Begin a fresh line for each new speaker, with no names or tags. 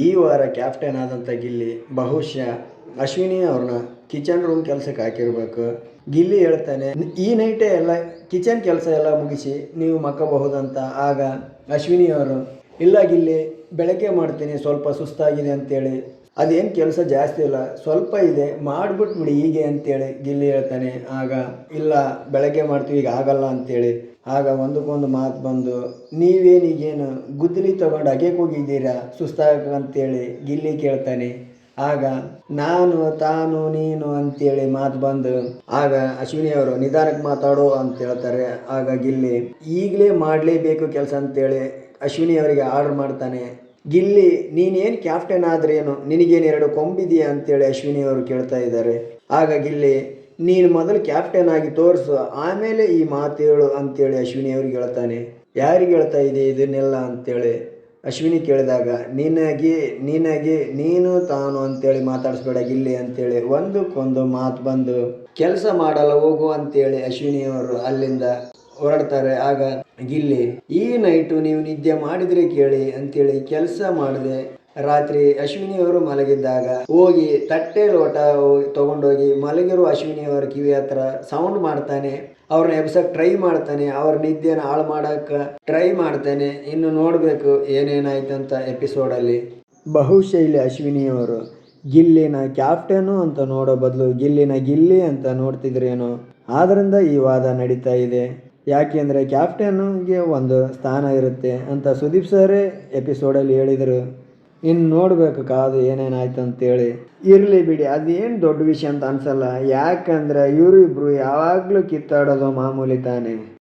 ಈ ವಾರ ಕ್ಯಾಪ್ಟನ್ ಆದಂಥ ಗಿಲ್ಲಿ ಬಹುಶಃ ಅಶ್ವಿನಿ ಅವ್ರನ್ನ ಕಿಚನ್ ರೂಮ್ ಕೆಲಸಕ್ಕೆ ಹಾಕಿರ್ಬೇಕು. ಗಿಲ್ಲಿ ಹೇಳ್ತಾನೆ, ಈ ನೈಟೇ ಎಲ್ಲ ಕಿಚನ್ ಕೆಲಸ ಎಲ್ಲ ಮುಗಿಸಿ ನೀವು ಮಕ್ಕಬಹುದಂತ. ಆಗ ಅಶ್ವಿನಿ ಅವರು, ಇಲ್ಲ ಗಿಲ್ಲಿ, ಬೆಳಗ್ಗೆ ಮಾಡ್ತೀನಿ, ಸ್ವಲ್ಪ ಸುಸ್ತಾಗಿದೆ ಅಂತೇಳಿ. ಅದೇನು ಕೆಲಸ ಜಾಸ್ತಿ ಇಲ್ಲ, ಸ್ವಲ್ಪ ಇದೆ, ಮಾಡಿಬಿಟ್ಬಿಡಿ ಹೀಗೆ ಅಂತೇಳಿ ಗಿಲ್ಲಿ ಹೇಳ್ತಾನೆ. ಆಗ ಇಲ್ಲ, ಬೆಳಗ್ಗೆ ಮಾಡ್ತೀವಿ, ಈಗ ಆಗಲ್ಲ ಅಂತೇಳಿ. ಆಗ ಒಂದಕ್ಕೊಂದು ಮಾತು ಬಂದು, ನೀವೇನೀಗೇನು ಗುದ್ದಲಿ ತೊಗೊಂಡು ಅಗೆಗೆ ಹೋಗಿದ್ದೀರಾ ಸುಸ್ತಾಗಂತೇಳಿ ಗಿಲ್ಲಿ ಕೇಳ್ತಾನೆ. ಆಗ ನಾನು ತಾನು ನೀನು ಅಂತೇಳಿ ಮಾತು ಬಂದು, ಆಗ ಅಶ್ವಿನಿ ಅವರು ನಿಧಾನಕ್ಕೆ ಮಾತಾಡೋ ಅಂತ ಹೇಳ್ತಾರೆ. ಆಗ ಗಿಲ್ಲಿ ಈಗಲೇ ಮಾಡಲೇಬೇಕು ಕೆಲಸ ಅಂತೇಳಿ ಅಶ್ವಿನಿ ಅವರಿಗೆ ಆರ್ಡರ್ ಮಾಡ್ತಾನೆ. ಗಿಲ್ಲಿ, ನೀನೇನು ಕ್ಯಾಪ್ಟನ್ ಆದ್ರೇನು, ನಿನಗೇನು 2 ಕೊಂಬಿದೆಯಾ ಅಂತೇಳಿ ಅಶ್ವಿನಿ ಅವರು ಕೇಳ್ತಾ ಇದ್ದಾರೆ. ಆಗ ಗಿಲ್ಲಿ, ನೀನು ಮೊದಲು ಕ್ಯಾಪ್ಟನ್ ಆಗಿ ತೋರಿಸು, ಆಮೇಲೆ ಈ ಮಾತು ಹೇಳು ಅಂತೇಳಿ ಅಶ್ವಿನಿ ಅವ್ರಿಗೆ ಹೇಳ್ತಾನೆ. ಯಾರಿಗೆ ಹೇಳ್ತಾ ಇದೆ ಇದನ್ನೆಲ್ಲ ಅಂತೇಳಿ ಅಶ್ವಿನಿ ಕೇಳಿದಾಗ, ನಿನಗೆ ನೀನು ತಾನು ಅಂತೇಳಿ ಮಾತಾಡಿಸ್ಬೇಡ ಗಿಲ್ಲಿ ಅಂತೇಳಿ ಒಂದಕ್ಕೊಂದು ಮಾತು ಬಂದು, ಕೆಲಸ ಮಾಡಲ್ಲ ಹೋಗು ಅಂತೇಳಿ ಅಶ್ವಿನಿ ಅವರು ಅಲ್ಲಿಂದ ಹೊರಡ್ತಾರೆ. ಆಗ ಗಿಲ್ಲಿ, ಈ ನೈಟು ನೀವು ನಿದ್ದೆ ಮಾಡಿದರೆ ಕೇಳಿ ಅಂತೇಳಿ ಕೆಲಸ ಮಾಡಿದೆ. ರಾತ್ರಿ ಅಶ್ವಿನಿ ಅವರು ಮಲಗಿದ್ದಾಗ ಹೋಗಿ ತಟ್ಟೆ ಲೋಟ ತೊಗೊಂಡೋಗಿ ಮಲಗಿರುವ ಅಶ್ವಿನಿ ಅವರ ಕಿವಿ ಹತ್ರ ಸೌಂಡ್ ಮಾಡ್ತಾನೆ. ಅವ್ರನ್ನ ಎಬ್ಸಕ್ಕೆ ಟ್ರೈ ಮಾಡ್ತಾನೆ, ಅವ್ರ ನಿದ್ದೆನ ಹಾಳು ಮಾಡೋಕ್ಕೆ ಟ್ರೈ ಮಾಡ್ತಾನೆ. ಇನ್ನು ನೋಡಬೇಕು ಏನೇನಾಯ್ತಂತ ಎಪಿಸೋಡಲ್ಲಿ. ಬಹುಶಃ ಇಲ್ಲಿ ಅಶ್ವಿನಿಯವರು ಗಿಲ್ಲಿನ ಕ್ಯಾಪ್ಟನು ಅಂತ ನೋಡೋ ಬದಲು ಗಿಲ್ಲಿನ ಗಿಲ್ಲಿ ಅಂತ ನೋಡ್ತಿದ್ರೇನೋ. ಆದ್ದರಿಂದ ಈ ವಾದ ನಡೀತಾ ಇದೆ. ಯಾಕೆಂದರೆ ಕ್ಯಾಪ್ಟನ್ಗೆ ಒಂದು ಸ್ಥಾನ ಇರುತ್ತೆ ಅಂತ ಸುದೀಪ್ ಸರೇ ಎಪಿಸೋಡಲ್ಲಿ ಹೇಳಿದರು. ಇನ್ನು ನೋಡಬೇಕು ಕಾದು ಏನೇನಾಯ್ತು ಅಂತೇಳಿ. ಇರಲಿ ಬಿಡಿ, ಅದೇನು ದೊಡ್ಡ ವಿಷಯ ಅಂತ ಅನಿಸಲ್ಲ. ಯಾಕಂದರೆ ಇವರಿಬ್ಬರು ಯಾವಾಗಲೂ ಕಿತ್ತಾಡೋದು ಮಾಮೂಲಿ ತಾನೇ.